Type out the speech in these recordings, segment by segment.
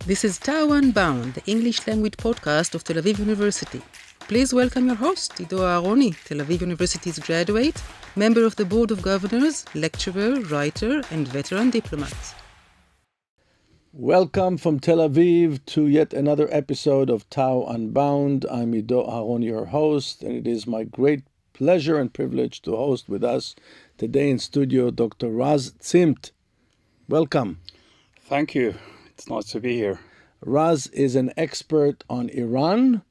This is Tao Unbound, the English language podcast of Tel Aviv University. Please welcome your host, Ido Aharoni, Tel Aviv University's graduate, member of the Board of Governors, lecturer, writer, and veteran diplomat. Welcome from Tel Aviv to yet another episode of Tao Unbound. I'm Ido Aharoni, your host, and it is my great pleasure and privilege to host with us today in studio Dr. Raz Zimmt. Welcome. Thank you. It's nice to be here. Raz is an expert on Iran,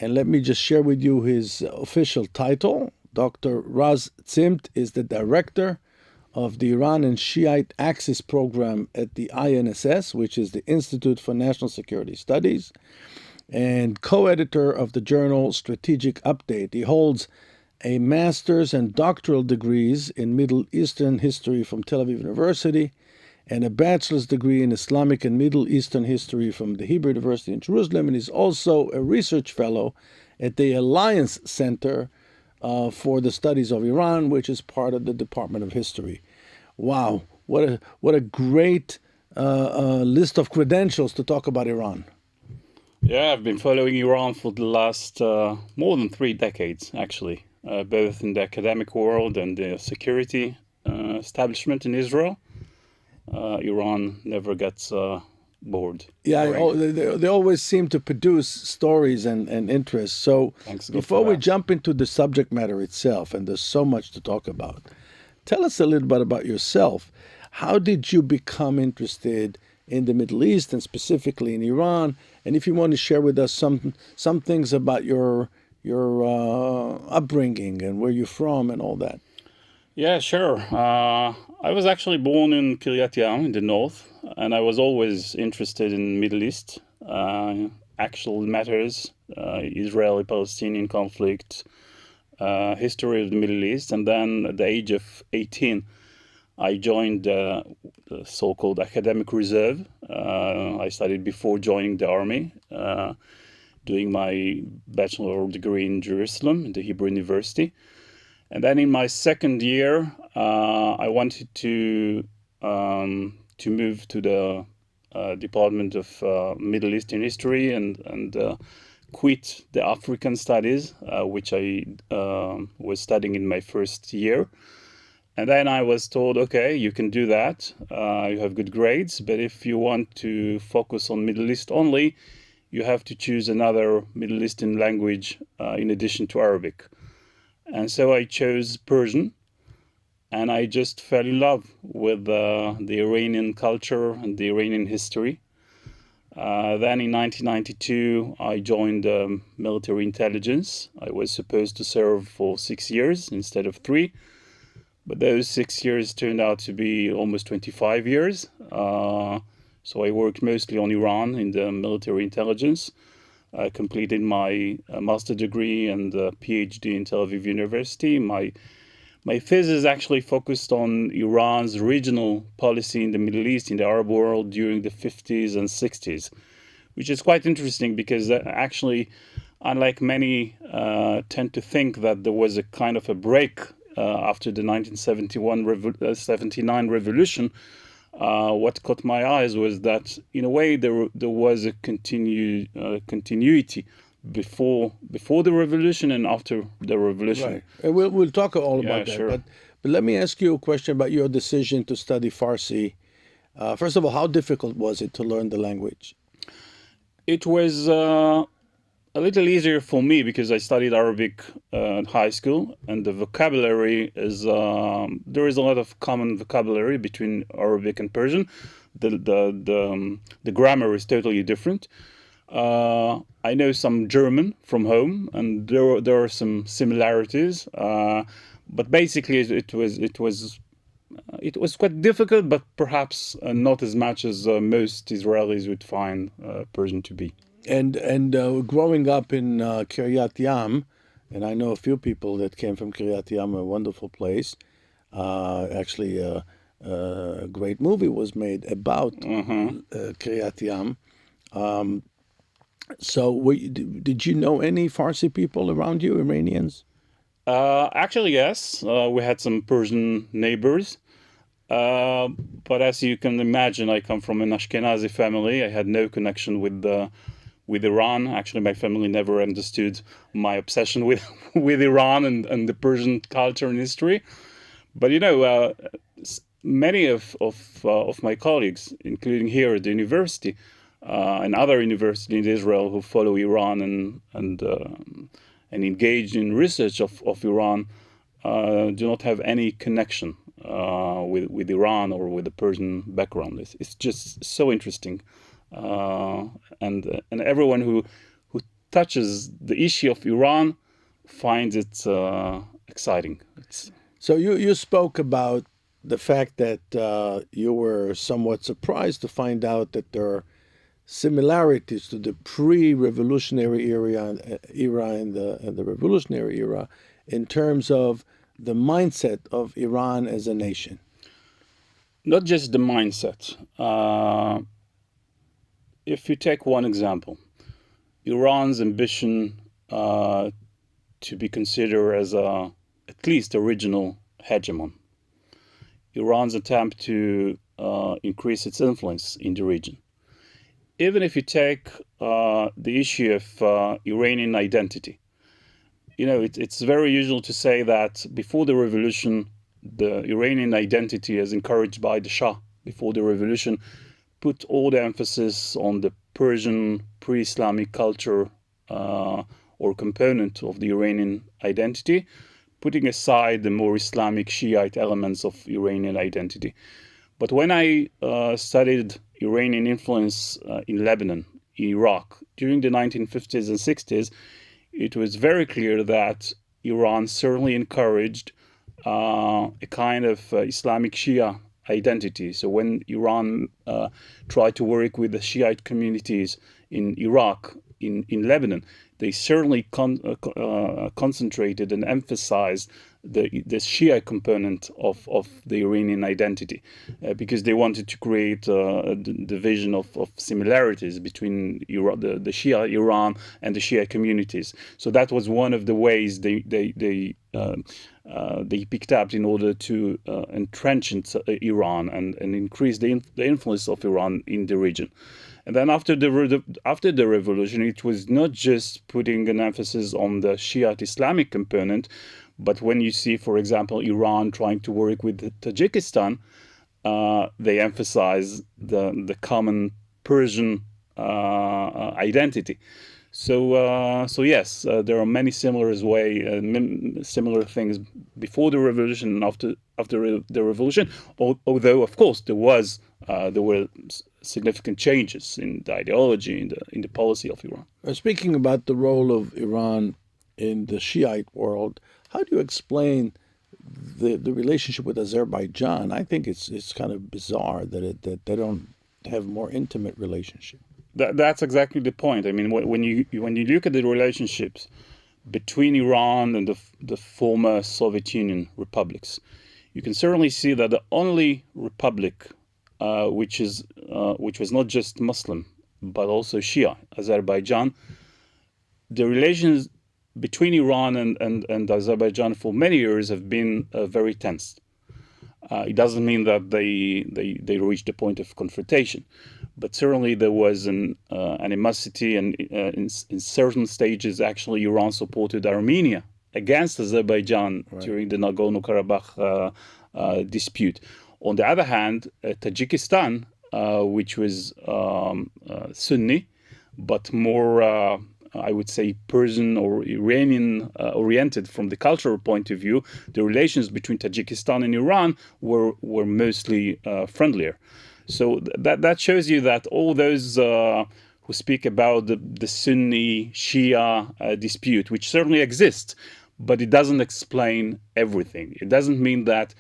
and let me just share with you his official title. Dr. Raz Zimmt is the director of the Iran and Shiite Axis program at the INSS, which is the Institute for National Security Studies, and co-editor of the journal Strategic Update. He holds a master's and doctoral degrees in Middle Eastern history from Tel Aviv University, and a bachelor's degree in Islamic and Middle Eastern history from the Hebrew University in Jerusalem, and is also a research fellow at the Alliance Center for the Studies of Iran, which is part of the Department of History. Wow, what a great list of credentials to talk about Iran. Yeah, I've been following Iran for the last more than 3 decades, actually, both in the academic world and the security establishment in Israel. Iran never gets bored. Yeah, they always seem to produce stories and interest. So before we jump into the subject matter itself, and there's so much to talk about, tell us a little bit about yourself. How did you become interested in the Middle East and specifically in Iran? And if you want to share with us some things about your upbringing and where you're from and all that. Yeah, sure. I was actually born in Kiryat Yam in the north, and I was always interested in Middle East, actual matters, Israeli-Palestinian conflict, history of the Middle East. And then at the age of 18, I joined the so-called academic reserve. I studied before joining the army, doing my bachelor degree in Jerusalem, in the Hebrew University. And then in my second year, I wanted to move to the Department of Middle Eastern History and quit the African studies, which I was studying in my first year. And then I was told, okay, you can do that. You have good grades, but if you want to focus on Middle East only, you have to choose another Middle Eastern language in addition to Arabic. And so I chose Persian, and I just fell in love with the Iranian culture and the Iranian history. Then in 1992, I joined military intelligence. I was supposed to serve for 6 years instead of 3, but those 6 years turned out to be almost 25 years. So I worked mostly on Iran in the military intelligence. I completed my master degree and PhD in Tel Aviv University. My thesis actually focused on Iran's regional policy in the Middle East, in the Arab world during the 50s and 60s, which is quite interesting because actually, unlike many tend to think that there was a kind of a break after the 1979 revolution, what caught my eyes was that, in a way, there was a continuity before the revolution and after the revolution. Right, and we'll talk all about that. Sure. But let me ask you a question about your decision to study Farsi. First of all, how difficult was it to learn the language? It was a little easier for me because I studied Arabic at high school, and the vocabulary is there is a lot of common vocabulary between Arabic and Persian. The grammar is totally different. I know some German from home, and there are some similarities. But basically, it was quite difficult, but perhaps not as much as most Israelis would find Persian to be. And growing up in Kiryat Yam, and I know a few people that came from Kiryat Yam, a wonderful place. Actually, a great movie was made about Kiryat Yam. So did you know any Farsi people around you, Iranians? Actually, yes. We had some Persian neighbors. But as you can imagine, I come from an Ashkenazi family. I had no connection with Iran. Actually, my family never understood my obsession with with Iran and the Persian culture and history. But many of my colleagues, including here at the university and other universities in Israel, who follow Iran and engage in research of Iran, do not have any connection with Iran or with the Persian background. It's just so interesting, and everyone who touches the issue of Iran finds it exciting. So you spoke about the fact that you were somewhat surprised to find out that there are similarities to the pre-revolutionary era and the revolutionary era in terms of the mindset of Iran as a nation. Not just the mindset. If you take one example, Iran's ambition to be considered as at least a regional hegemon. Iran's attempt to increase its influence in the region. Even if you take the issue of Iranian identity, it's very usual to say that before the revolution, the Iranian identity, as encouraged by the Shah before the revolution, put all the emphasis on the Persian pre-Islamic culture or component of the Iranian identity, putting aside the more Islamic Shiite elements of Iranian identity. But when I studied Iranian influence in Lebanon, in Iraq, during the 1950s and 60s, it was very clear that Iran certainly encouraged a kind of Islamic Shia identity. So when Iran tried to work with the Shiite communities in Iraq, in Lebanon, they certainly concentrated and emphasized the Shia component of the Iranian identity because they wanted to create the vision of similarities between the Shia Iran and the Shia communities. So that was one of the ways they picked up in order to entrench in Iran and increase the influence of Iran in the region. And then after the revolution, it was not just putting an emphasis on the Shiite Islamic component, but when you see, for example, Iran trying to work with Tajikistan, they emphasize the common Persian identity. So yes, there are many similar things before the revolution and after the revolution. Although, of course, there were significant changes in the ideology, in the policy of Iran. Speaking about the role of Iran in the Shiite world, how do you explain the relationship with Azerbaijan? I think it's kind of bizarre that they don't have more intimate relationship. That's exactly the point. I mean, when you look at the relationships between Iran and the former Soviet Union republics, you can certainly see that the only republic which was not just Muslim but also Shia, Azerbaijan, the relations between Iran and Azerbaijan for many years have been very tense. It doesn't mean that they reached the point of confrontation, but certainly there was an animosity, and in certain stages, actually, Iran supported Armenia against Azerbaijan during the Nagorno-Karabakh dispute. On the other hand, Tajikistan, which was Sunni, but more I would say Persian or Iranian oriented from the cultural point of view, the relations between Tajikistan and Iran were mostly friendlier. So that shows you that all those who speak about the Sunni Shia dispute, which certainly exists, but it doesn't explain everything. It doesn't mean that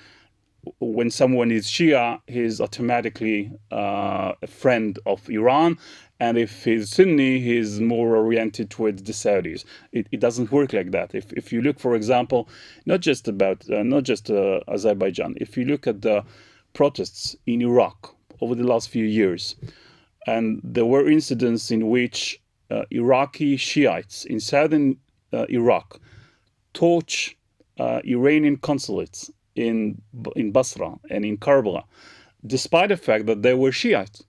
when someone is Shia, he's automatically a friend of Iran, and if he's Sunni, he's more oriented towards the Saudis. It doesn't work like that. If you look, for example, not just Azerbaijan, if you look at the protests in Iraq over the last few years, and there were incidents in which Iraqi Shiites in southern Iraq torch Iranian consulates in Basra and in Karbala despite the fact that they were Shiite.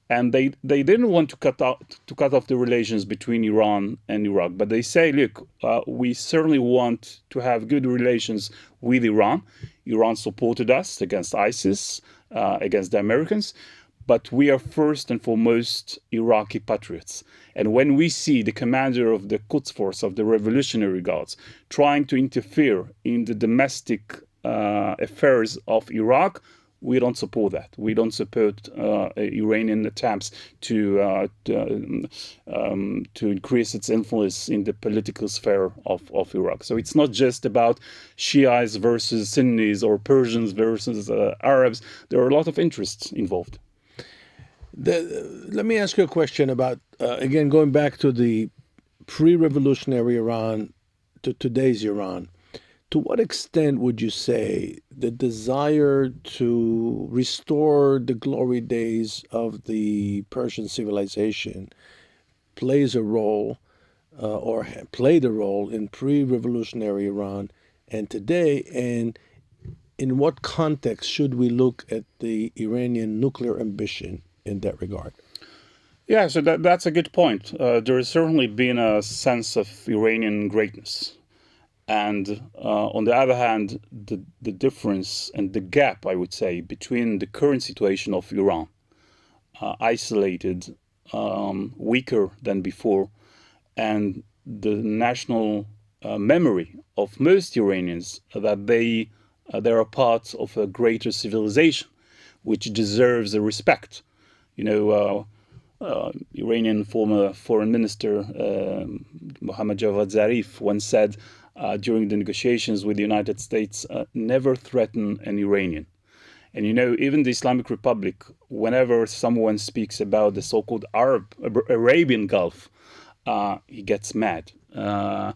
And they didn't want to cut off the relations between Iran and Iraq, but they say, look, we certainly want to have good relations with Iran. Iran supported us against ISIS, against the Americans, but we are first and foremost Iraqi patriots. And when we see the commander of the Quds Force, of the Revolutionary Guards, trying to interfere in the domestic affairs of Iraq, we don't support that. We don't support Iranian attempts to increase its influence in the political sphere of Iraq. So it's not just about Shiites versus Sunnis or Persians versus Arabs. There are a lot of interests involved. Let me ask you a question about, again, going back to the pre-revolutionary Iran to today's Iran. To what extent would you say the desire to restore the glory days of the Persian civilization plays a role or played a role in pre-revolutionary Iran and today? And in what context should we look at the Iranian nuclear ambition in that regard? Yeah, so that's a good point. There has certainly been a sense of Iranian greatness. And on the other hand, the difference and the gap, I would say, between the current situation of Iran, isolated, weaker than before, and the national memory of most Iranians that they are part of a greater civilization, which deserves a respect. You know, Iranian former foreign minister Mohammad Javad Zarif once said, during the negotiations with the United States, never threaten an Iranian. And you know, even the Islamic Republic, whenever someone speaks about the so-called Arabian Gulf, he gets mad. No,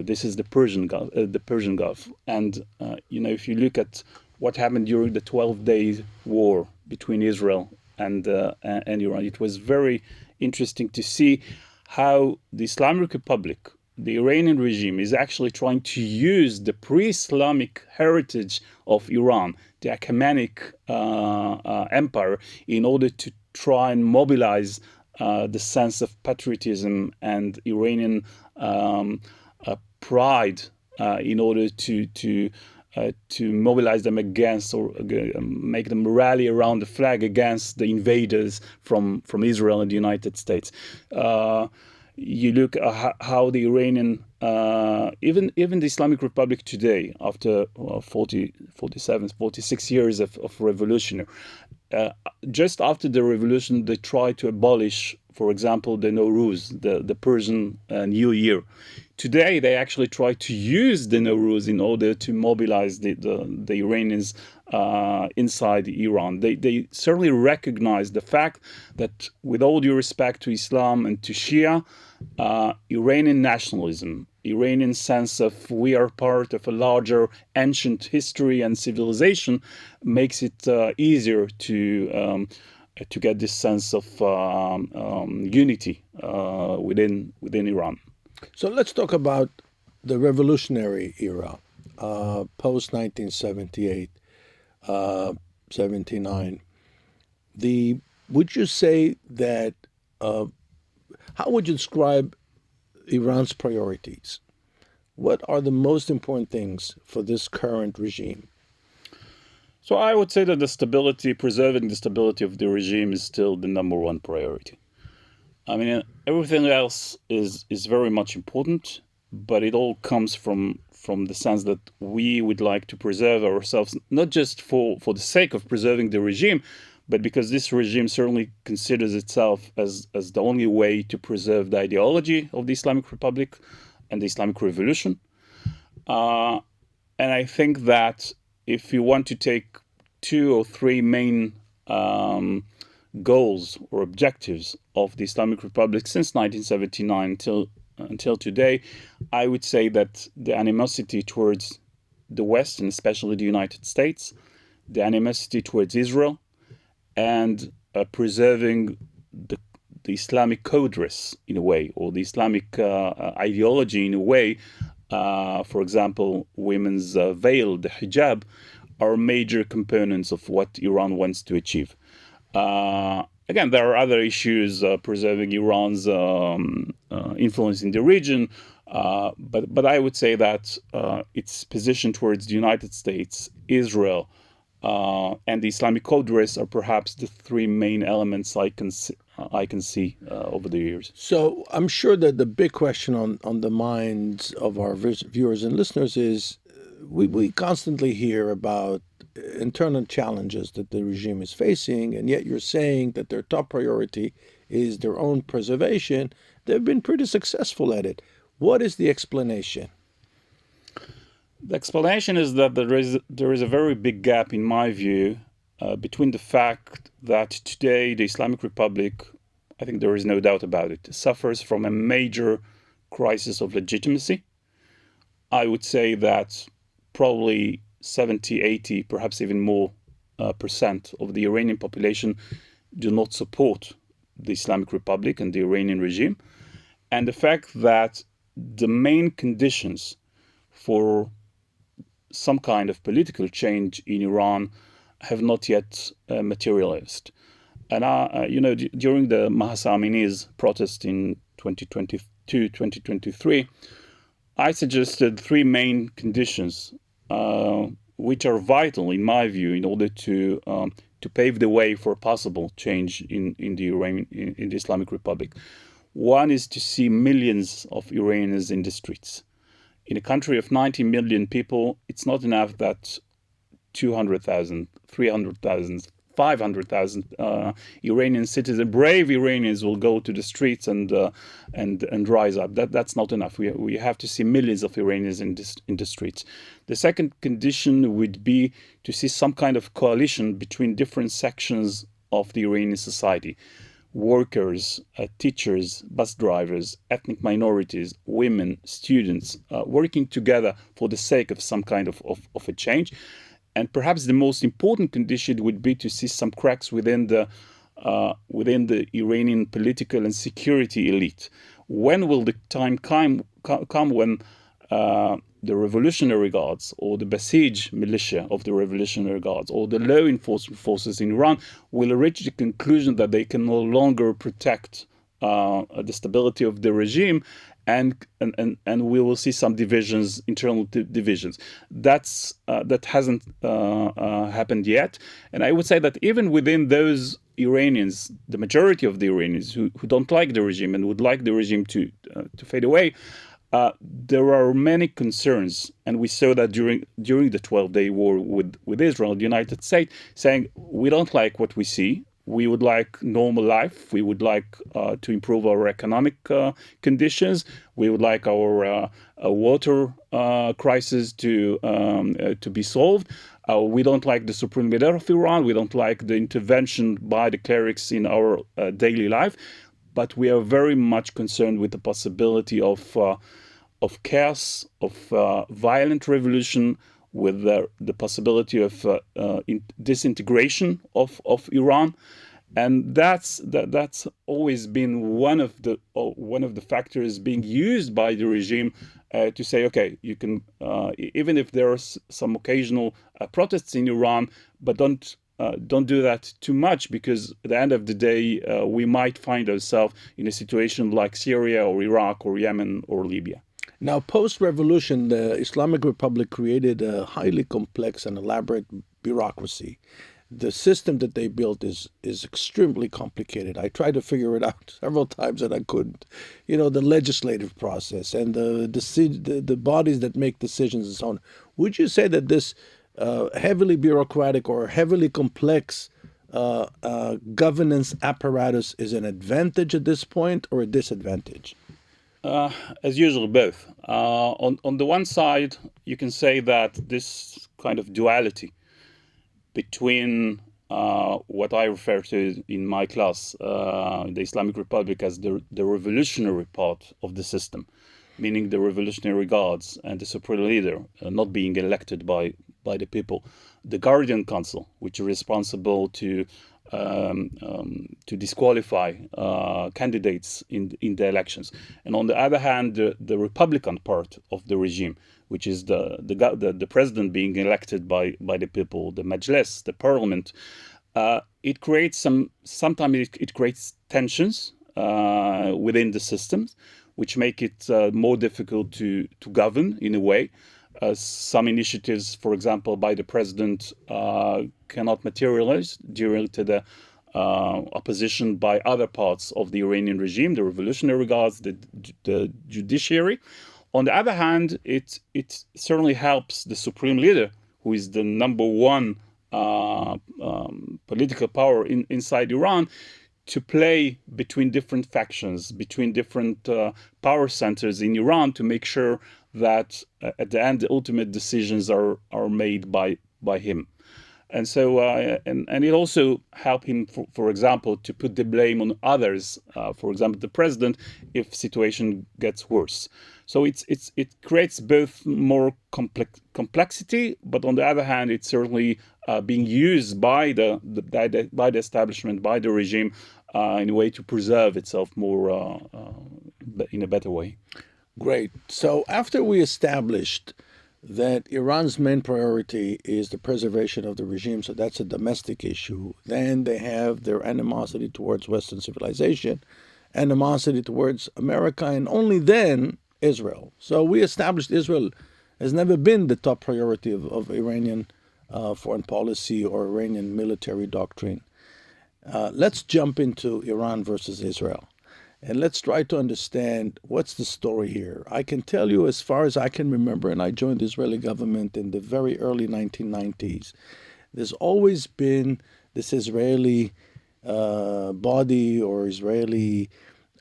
this is the Persian Gulf. And you know, if you look at what happened during the 12-day war between Israel and Iran, it was very interesting to see how the Islamic Republic, the Iranian regime, is actually trying to use the pre-Islamic heritage of Iran, the Achaemenic empire, in order to try and mobilize the sense of patriotism and Iranian pride in order to mobilize them against, or make them rally around the flag against the invaders from Israel and the United States. You look at how the Iranian, even the Islamic Republic today, after 46 years of revolution, just after the revolution, they tried to abolish, for example, the Nowruz, the Persian New Year. Today, they actually try to use the Nowruz in order to mobilize the Iranians inside Iran. They certainly recognize the fact that, with all due respect to Islam and to Shia, Iranian nationalism, Iranian sense of we are part of a larger ancient history and civilization, makes it easier to get this sense of unity within Iran. So let's talk about the revolutionary era, post-1978, 79. Would you say that, how would you describe Iran's priorities? What are the most important things for this current regime? So I would say that preserving the stability of the regime is still the number one priority. I mean, everything else is very much important, but it all comes from the sense that we would like to preserve ourselves, not just for the sake of preserving the regime, but because this regime certainly considers itself as the only way to preserve the ideology of the Islamic Republic and the Islamic Revolution. And I think that if you want to take 2 or 3 main goals or objectives of the Islamic Republic since 1979 until today, I would say that the animosity towards the West, and especially the United States, the animosity towards Israel, and preserving the Islamic code dress in a way, or the Islamic ideology in a way, for example, women's veil, the hijab, are major components of what Iran wants to achieve. Again, there are other issues preserving Iran's influence in the region, but I would say that its position towards the United States, Israel, and the Islamic code race are perhaps the three main elements I can see over the years. So I'm sure that the big question on the minds of our viewers and listeners is we constantly hear about internal challenges that the regime is facing, and yet you're saying that their top priority is their own preservation. They've been pretty successful at it. What is the explanation? The explanation is that there is a very big gap, in my view, between the fact that today the Islamic Republic, I think there is no doubt about it, suffers from a major crisis of legitimacy. I would say that probably 70, 80, perhaps even more percent of the Iranian population do not support the Islamic Republic and the Iranian regime. And the fact that the main conditions for some kind of political change in Iran have not yet materialized. And, during the Mahsa Amini's protest in 2022, 2023, I suggested three main conditions which are vital, in my view, in order to pave the way for possible change in the Islamic Republic. One is to see millions of Iranians in the streets. In a country of 90 million people, it's not enough that 200,000, 300,000, 500,000 Iranian citizens, brave Iranians, will go to the streets and rise up. That's not enough. We have to see millions of Iranians in the streets. The second condition would be to see some kind of coalition between different sections of the Iranian society. Workers, teachers, bus drivers, ethnic minorities, women, students, working together for the sake of some kind of a change. And perhaps the most important condition would be to see some cracks within the Iranian political and security elite. When will the time come when the Revolutionary Guards or the Basij militia of the Revolutionary Guards or the law enforcement forces in Iran will reach the conclusion that they can no longer protect the stability of the regime, and we will see some divisions, internal divisions. That hasn't happened yet, and I would say that even within those Iranians, the majority of the Iranians who don't like the regime and would like the regime to fade away, there are many concerns, and we saw that during the 12-day war with Israel, the United States, saying we don't like what we see. We would like normal life. We would like to improve our economic conditions. We would like our water crisis to be solved. We don't like the supreme leader of Iran. We don't like the intervention by the clerics in our daily life. But we are very much concerned with the possibility of chaos, of violent revolution, with the possibility of disintegration of Iran, and that's always been one of the factors being used by the regime to say, okay, you can even if there are some occasional protests in Iran, but don't do that too much, because at the end of the day we might find ourselves in a situation like Syria or Iraq or Yemen or Libya. Now, post-revolution, the Islamic Republic created a highly complex and elaborate bureaucracy. The system that they built is extremely complicated. I tried to figure it out several times and I couldn't. The legislative process and the bodies that make decisions and so on. Would you say that this heavily bureaucratic or heavily complex governance apparatus is an advantage at this point or a disadvantage? As usual, both. On the one side, you can say that this kind of duality between what I refer to in my class, the Islamic Republic, as the revolutionary part of the system, meaning the Revolutionary Guards and the supreme leader not being elected by the people, the Guardian Council, which is responsible to disqualify candidates in the elections, and on the other hand, the Republican part of the regime, which is the president being elected by the people, the Majlis, the parliament, it creates sometimes it creates tensions within the systems, which make it more difficult to govern in a way. Some initiatives, for example, by the president cannot materialize due to the opposition by other parts of the Iranian regime, the revolutionary guards, the judiciary. On the other hand, it certainly helps the supreme leader, who is the number one political power inside Iran, to play between different factions, between different power centers in Iran, to make sure that at the end the ultimate decisions are made by him. And so, and it also helped him, for example, to put the blame on others, for example, the president, if situation gets worse. So it creates both more complexity, but on the other hand, it's certainly being used by the establishment, by the regime, in a way to preserve itself more in a better way. Great. So after we established that Iran's main priority is the preservation of the regime, so that's a domestic issue. Then they have their animosity towards Western civilization, animosity towards America, and only then Israel. So we established Israel has never been the top priority of Iranian foreign policy or Iranian military doctrine. Let's jump into Iran versus Israel. And let's try to understand what's the story here. I can tell you, as far as I can remember, and I joined the Israeli government in the very early 1990s, there's always been this Israeli body or Israeli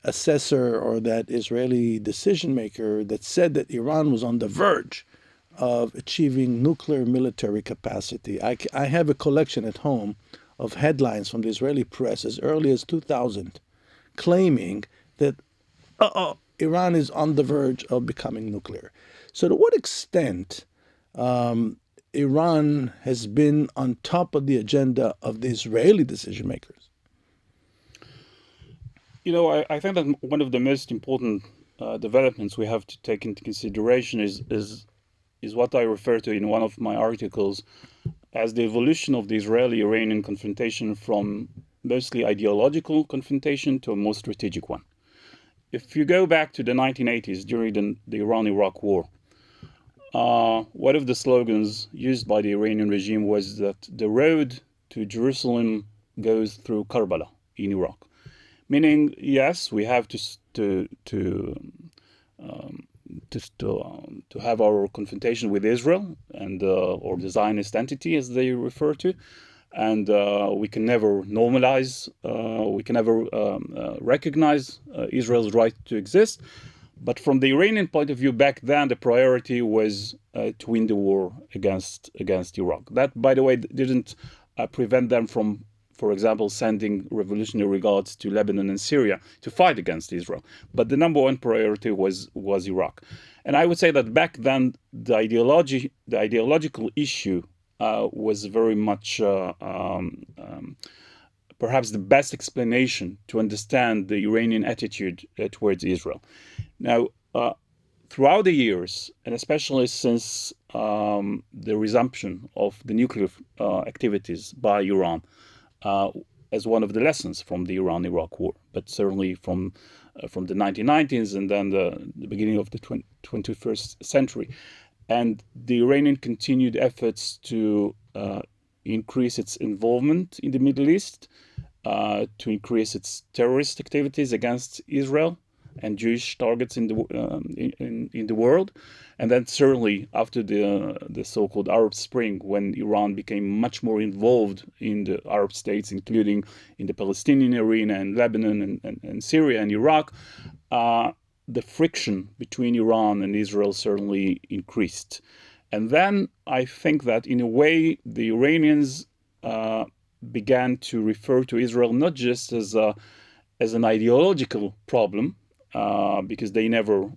assessor or that Israeli decision maker that said that Iran was on the verge of achieving nuclear military capacity. I have a collection at home of headlines from the Israeli press as early as 2000 claiming that Iran is on the verge of becoming nuclear. So to what extent Iran has been on top of the agenda of the Israeli decision makers? You know, I think that one of the most important developments we have to take into consideration is what I refer to in one of my articles as the evolution of the Israeli-Iranian confrontation from mostly ideological confrontation to a more strategic one. If you go back to the 1980s, during the Iran-Iraq War, one of the slogans used by the Iranian regime was that the road to Jerusalem goes through Karbala in Iraq. Meaning, yes, we have to have our confrontation with Israel and or the Zionist entity, as they refer to, and we can never normalize, we can never recognize Israel's right to exist. But from the Iranian point of view, back then, the priority was to win the war against Iraq. That, by the way, didn't prevent them from, for example, sending revolutionary guards to Lebanon and Syria to fight against Israel. But the number one priority was Iraq. And I would say that back then, the ideological issue was very much perhaps the best explanation to understand the Iranian attitude towards Israel. Now, throughout the years, and especially since the resumption of the nuclear activities by Iran, as one of the lessons from the Iran-Iraq War, but certainly from the 1990s and then the beginning of the 21st century, and the Iranian continued efforts to increase its involvement in the Middle East, to increase its terrorist activities against Israel and Jewish targets in the world, and then certainly after the so-called Arab Spring, when Iran became much more involved in the Arab states, including in the Palestinian arena and Lebanon and Syria and Iraq, the friction between Iran and Israel certainly increased. And then I think that in a way the Iranians began to refer to Israel not just as an ideological problem, because they never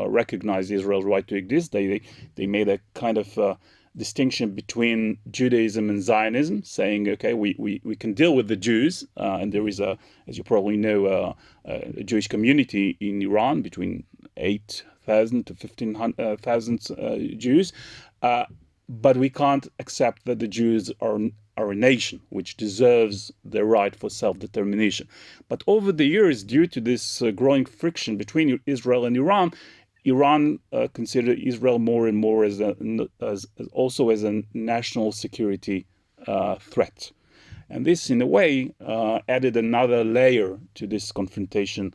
recognized Israel's right to exist. They made a kind of distinction between Judaism and Zionism, saying, okay, we can deal with the Jews, and there is, as you probably know, a Jewish community in Iran between 8,000 to 15,000 Jews, but we can't accept that the Jews are a nation which deserves the right for self-determination. But over the years, due to this growing friction between Israel and Iran considered Israel more and more as also as a national security threat. And this, in a way, added another layer to this confrontation.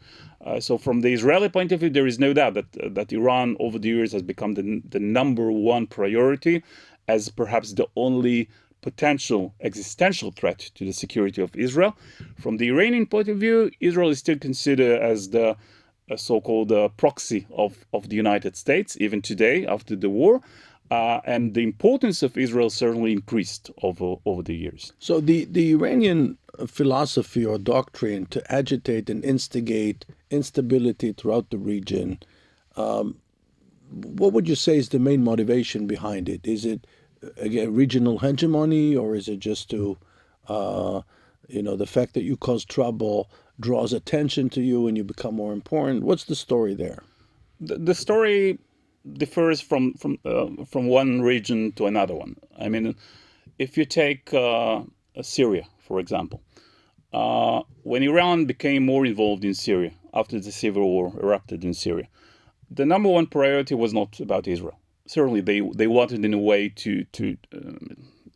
So from the Israeli point of view, there is no doubt that Iran over the years has become the number one priority, as perhaps the only potential existential threat to the security of Israel. From the Iranian point of view, Israel is still considered as the so-called proxy of the United States, even today, after the war. And the importance of Israel certainly increased over the years. So the Iranian philosophy or doctrine to agitate and instigate instability throughout the region, what would you say is the main motivation behind it? Is it, again, regional hegemony, or is it just to, the fact that you cause trouble draws attention to you and you become more important? What's the story there? The story differs from one region to another one. I mean, if you take Syria, for example, when Iran became more involved in Syria after the civil war erupted in Syria, the number one priority was not about Israel. Certainly, they wanted, in a way, to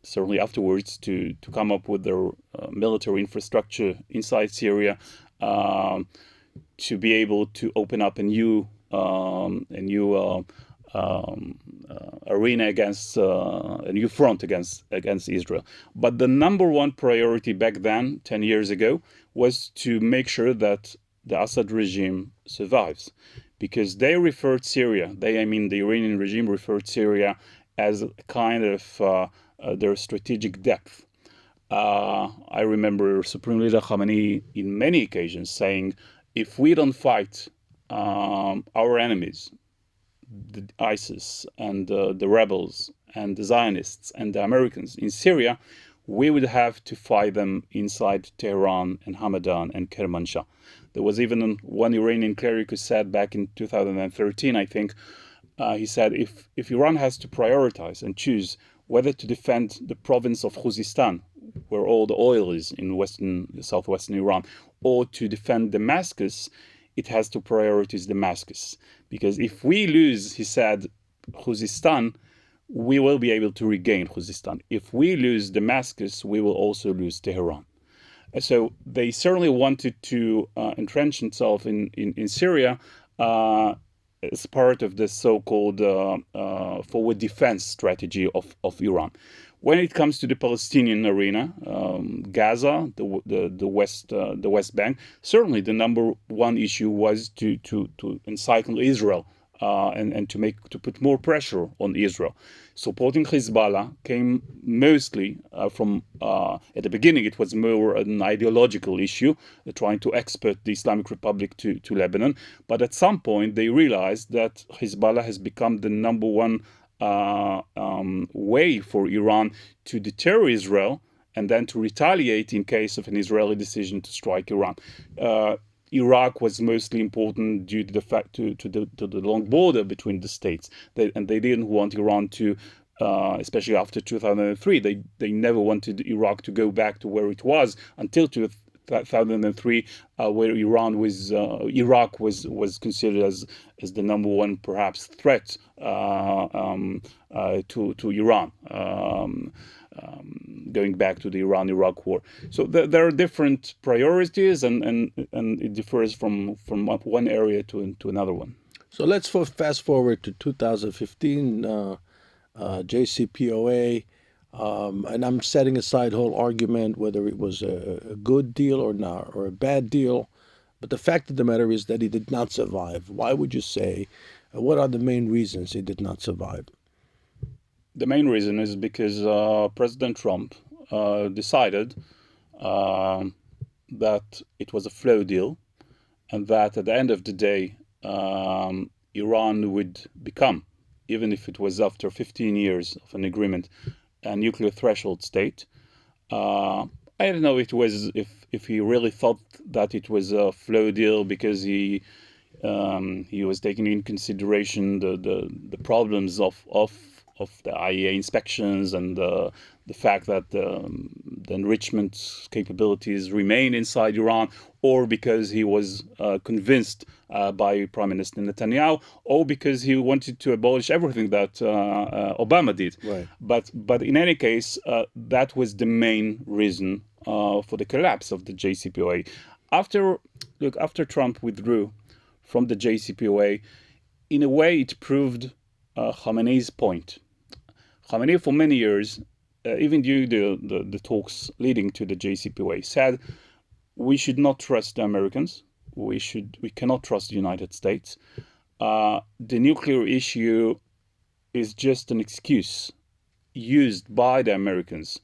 certainly afterwards to come up with their military infrastructure inside Syria, to be able to open up a new arena against a new front against Israel. But the number one priority back then, 10 years ago, was to make sure that the Assad regime survives, because they referred Syria, the Iranian regime referred Syria as a kind of their strategic depth. I remember Supreme Leader Khamenei in many occasions saying, if we don't fight our enemies, the ISIS and the rebels and the Zionists and the Americans in Syria, we would have to fight them inside Tehran and Hamadan and Kermanshah. There was even one Iranian cleric who said back in 2013, I think, he said, if Iran has to prioritize and choose whether to defend the province of Khuzestan, where all the oil is in southwestern Iran, or to defend Damascus, it has to prioritize Damascus. Because if we lose, he said, Khuzestan, we will be able to regain Khuzestan. If we lose Damascus, we will also lose Tehran. So they certainly wanted to entrench themselves in Syria as part of the so-called forward defense strategy of Iran. When it comes to the Palestinian arena, Gaza, the West Bank, certainly the number one issue was to encircle Israel and to put more pressure on Israel. Supporting Hezbollah came mostly from, at the beginning, it was more an ideological issue, trying to export the Islamic Republic to Lebanon. But at some point, they realized that Hezbollah has become the number one way for Iran to deter Israel and then to retaliate in case of an Israeli decision to strike Iran. Iraq was mostly important due to the fact to the long border between the states, and they didn't want Iran to, especially after 2003. They never wanted Iraq to go back to where it was until 2003, where Iraq was considered as the number one perhaps threat to Iran. Going back to the Iran-Iraq war. So there are different priorities, and it differs from one area to another one. So let's fast forward to 2015, JCPOA, and I'm setting aside the whole argument whether it was a good deal or not, or a bad deal. But the fact of the matter is that he did not survive. Why would you say? What are the main reasons he did not survive? The main reason is because President Trump decided that it was a flow deal, and that at the end of the day, Iran would become even if it was after 15 years of an agreement, a nuclear threshold state. I don't know if he really thought that it was a flow deal because he was taking in consideration the problems of the IAEA inspections and the fact that the enrichment capabilities remain inside Iran, or because he was convinced by Prime Minister Netanyahu, or because he wanted to abolish everything that Obama did. Right. But in any case, that was the main reason for the collapse of the JCPOA. After Trump withdrew from the JCPOA, in a way it proved Khamenei's point. Khamenei, for many years, even during the talks leading to the JCPOA, said we should not trust the Americans. We cannot trust the United States. The nuclear issue is just an excuse used by the Americans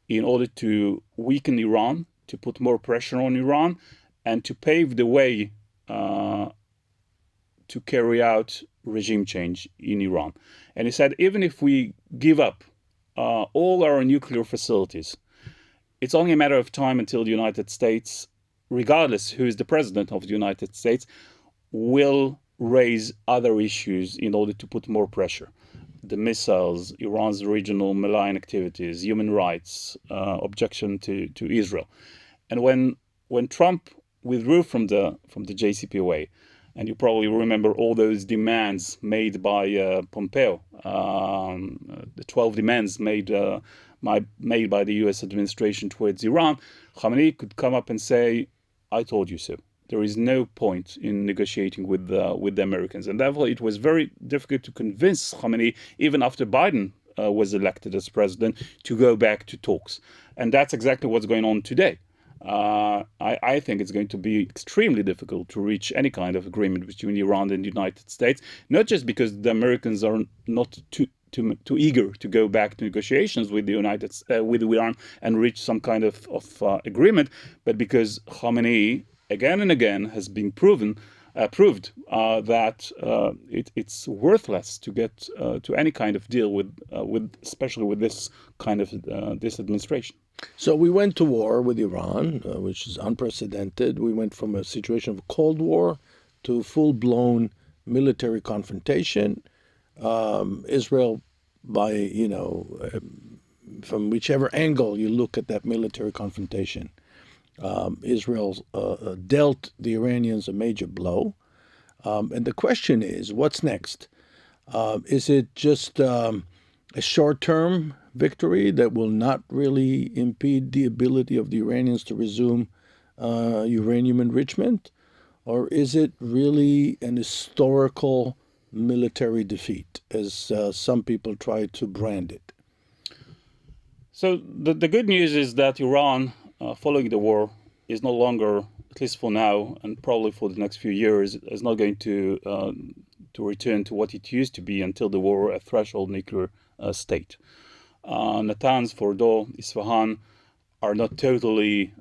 in order to weaken Iran, to put more pressure on Iran, and to pave the way to carry out regime change in Iran. And he said, even if we give up all our nuclear facilities, it's only a matter of time until the United States, regardless who is the president of the United States, will raise other issues in order to put more pressure. The missiles, Iran's regional malign activities, human rights, objection to Israel. And when Trump withdrew from the JCPOA, and you probably remember all those demands made by Pompeo, the 12 demands made by the US administration towards Iran, Khamenei could come up and say, I told you so. There is no point in negotiating with the Americans. And therefore, it was very difficult to convince Khamenei, even after Biden was elected as president, to go back to talks. And that's exactly what's going on today. I think it's going to be extremely difficult to reach any kind of agreement between Iran and the United States, not just because the Americans are not too eager to go back to negotiations with with Iran and reach some kind of agreement, but because Khamenei again and again has been proved that it's worthless to get to any kind of deal with especially with this kind of this administration. So we went to war with Iran, which is unprecedented. We went from a situation of Cold War to full-blown military confrontation. Israel, from whichever angle you look at that military confrontation, Israel dealt the Iranians a major blow. And the question is, what's next? Is it just a short-term victory that will not really impede the ability of the Iranians to resume uranium enrichment? Or is it really an historical military defeat, as some people try to brand it? So the good news is that Iran, following the war, is no longer, at least for now, and probably for the next few years, is not going to return to what it used to be until the war, a threshold nuclear state. Natanz, Fordo, Isfahan are not totally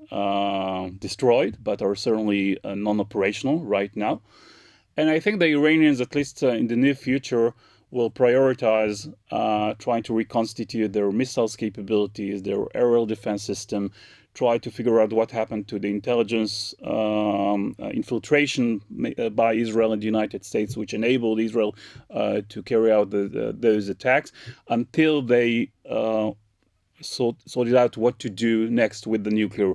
destroyed, but are certainly non-operational right now. And I think the Iranians, at least in the near future, will prioritize trying to reconstitute their missiles capabilities, their aerial defense system, try to figure out what happened to the intelligence infiltration by Israel and the United States, which enabled Israel to carry out those attacks, until they sorted out what to do next with the nuclear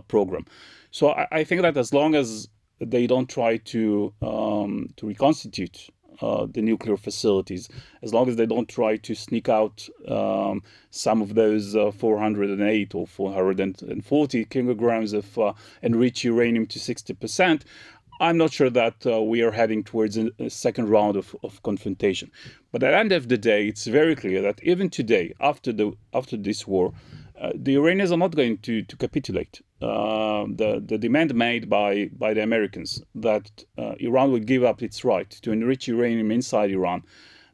program. So I think that as long as they don't try to reconstitute the nuclear facilities, as long as they don't try to sneak out some of those 408 or 440 kilograms of enriched uranium to 60%, I'm not sure that we are heading towards a second round of confrontation. But at the end of the day, it's very clear that even today, after this war, the Iranians are not going to capitulate. The demand made by the Americans that Iran would give up its right to enrich uranium inside Iran,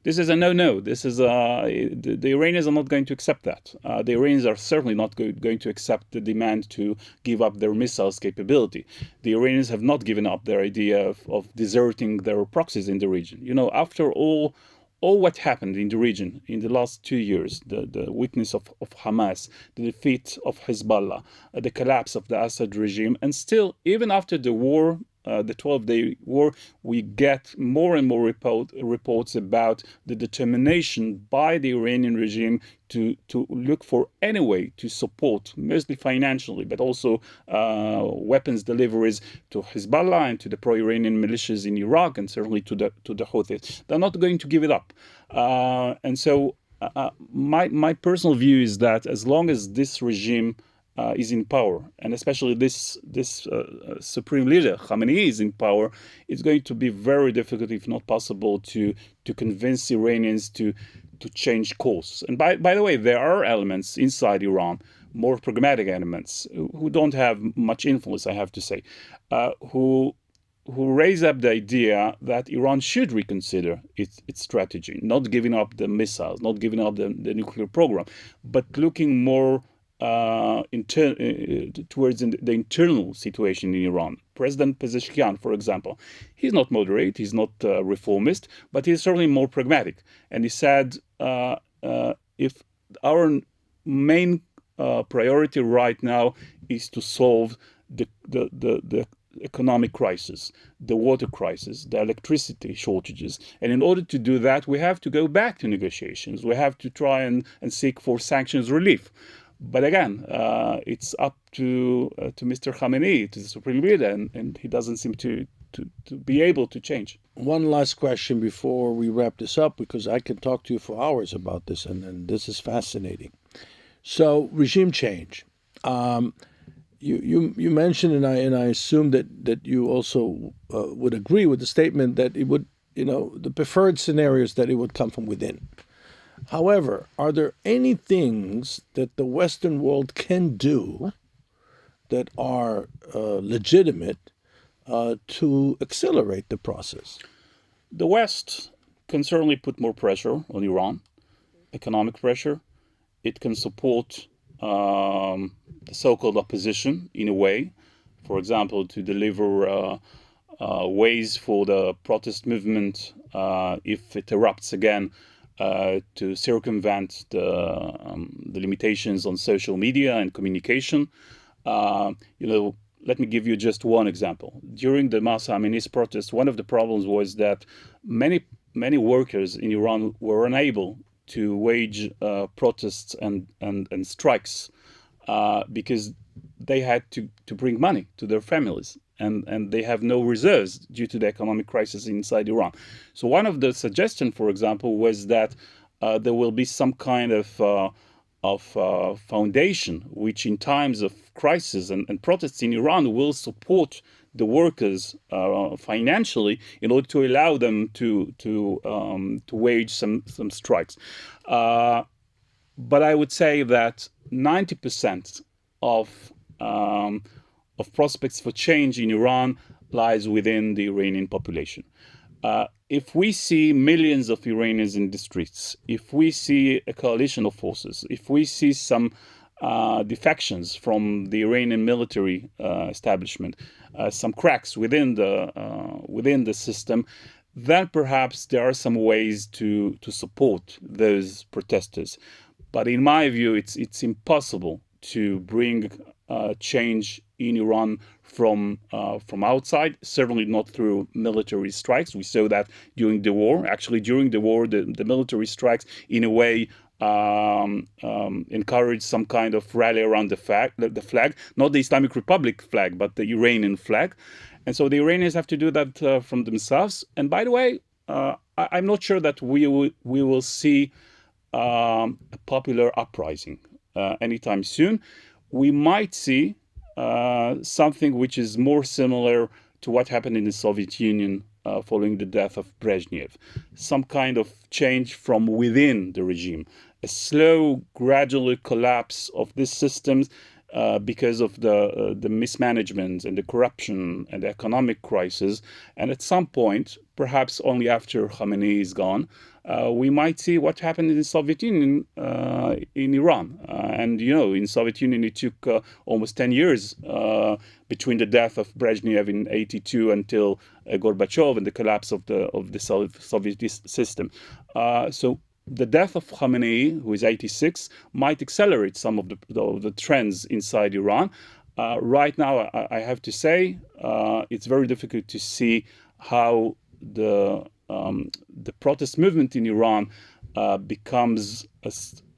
this is a no-no. This is the Iranians are not going to accept that. The Iranians are certainly not going to accept the demand to give up their missiles capability. The Iranians have not given up their idea of deserting their proxies in the region. After all all what happened in the region in the last 2 years, the weakness of Hamas, the defeat of Hezbollah, the collapse of the Assad regime, and still, even after the war, the 12-day war, we get more and more reports about the determination by the Iranian regime to look for any way to support, mostly financially, but also weapons deliveries to Hezbollah and to the pro-Iranian militias in Iraq, and certainly to the Houthis. They're not going to give it up. And so my personal view is that as long as this regime is in power, and especially this supreme leader Khamenei is in power, it's going to be very difficult, if not possible, to convince Iranians to change course. And by the way, there are elements inside Iran, more pragmatic elements, who don't have much influence, I have to say, who raise up the idea that Iran should reconsider its strategy, not giving up the missiles, not giving up the nuclear program, but looking more towards the internal situation in Iran. President Pezeshkian, for example, he's not moderate, he's not reformist, but he's certainly more pragmatic. And he said, if our main priority right now is to solve the economic crisis, the water crisis, the electricity shortages. And in order to do that, we have to go back to negotiations. We have to try and seek for sanctions relief. But again, it's up to Mr. Khamenei, to the supreme leader, and he doesn't seem to be able to change. One last question before we wrap this up, because I can talk to you for hours about this, and this is fascinating. So, regime change. You mentioned, and I assume that you also would agree with the statement that it would, the preferred scenario is that it would come from within. However, are there any things that the Western world can do that are legitimate to accelerate the process? The West can certainly put more pressure on Iran, economic pressure. It can support the so-called opposition in a way, for example, to deliver ways for the protest movement, if it erupts again, to circumvent the limitations on social media and communication. Let me give you just one example. During the Mahsa Amini's protest, one of the problems was that many workers in Iran were unable to wage protests and strikes because they had to bring money to their families. And they have no reserves due to the economic crisis inside Iran. So one of the suggestions, for example, was that there will be some kind of foundation which in times of crisis and protests in Iran will support the workers financially in order to allow them to wage some strikes. But I would say that 90% of prospects for change in Iran lies within the Iranian population. If we see millions of Iranians in the streets, if we see a coalition of forces, if we see some defections from the Iranian military establishment, some cracks within the system, then perhaps there are some ways to support those protesters. But in my view, it's impossible to bring change in Iran from outside, certainly not through military strikes. We saw that during the war. Actually, during the war, the military strikes, in a way, encouraged some kind of rally around the flag, not the Islamic Republic flag, but the Iranian flag. And so the Iranians have to do that from themselves. And by the way, I'm not sure that we will see a popular uprising anytime soon. We might see something which is more similar to what happened in the Soviet Union following the death of Brezhnev. Some kind of change from within the regime. A slow, gradual collapse of these systems because of the mismanagement and the corruption and the economic crisis. And at some point, perhaps only after Khamenei is gone, we might see what happened in the Soviet Union in Iran. And, in Soviet Union, it took almost 10 years between the death of Brezhnev in '82 until Gorbachev and the collapse of the Soviet system. So the death of Khamenei, who is 86, might accelerate some of the trends inside Iran. Right now, I have to say, it's very difficult to see how the protest movement in Iran becomes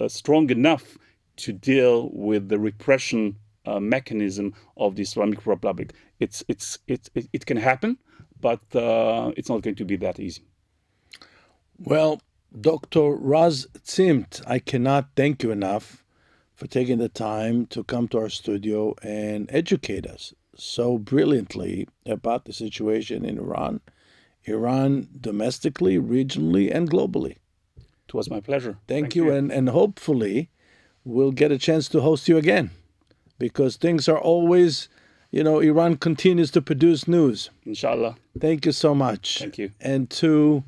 strong enough to deal with the repression mechanism of the Islamic Republic. It can happen, but it's not going to be that easy. Well, Dr. Raz Zimmt, I cannot thank you enough for taking the time to come to our studio and educate us so brilliantly about the situation in Iran domestically, regionally, and globally. It was my pleasure. Thank you. And hopefully we'll get a chance to host you again, because things are always, Iran continues to produce news. Inshallah. Thank you so much. Thank you. And to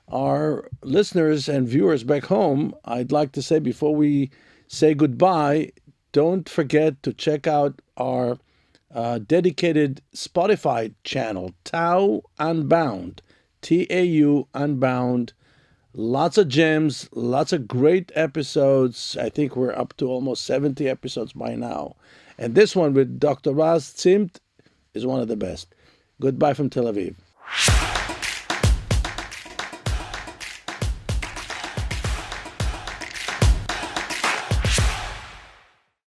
our listeners and viewers back home, I'd like to say, before we say goodbye, don't forget to check out our dedicated Spotify channel, Tau Unbound, TAU Unbound. Lots of gems, lots of great episodes. I think we're up to almost 70 episodes by now. And this one with Dr. Raz Zimmt is one of the best. Goodbye from Tel Aviv.